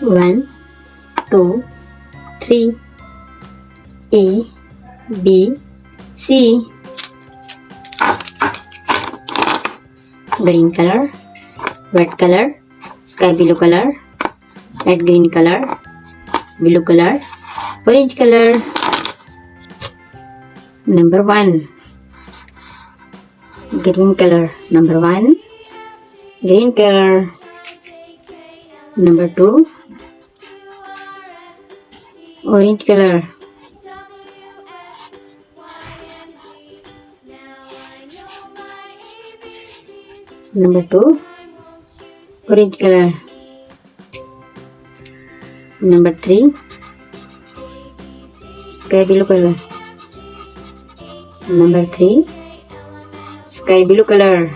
1, 2, 3. A, B, C. Green color, red color, sky blue color, light green color, blue color, orange color. Number 1, green color. Number 1, green color. Number 2, orange color. Number 2, orange color. Number 3, sky blue color. Number 3, sky blue color.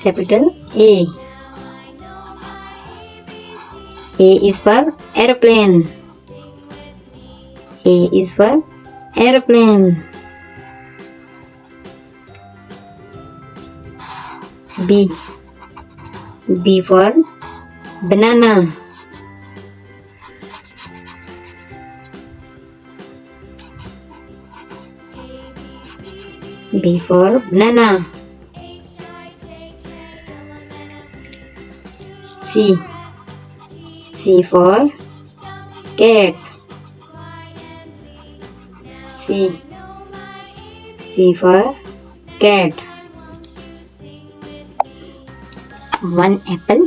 Capital A. A is for airplane. A is for airplane. B. B for banana. B for banana. C. C for cat. C. C for cat. 1 apple,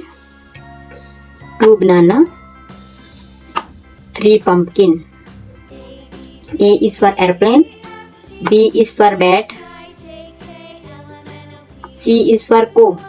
2 banana, 3 pumpkin. A is for airplane, B is for bat, C is for co.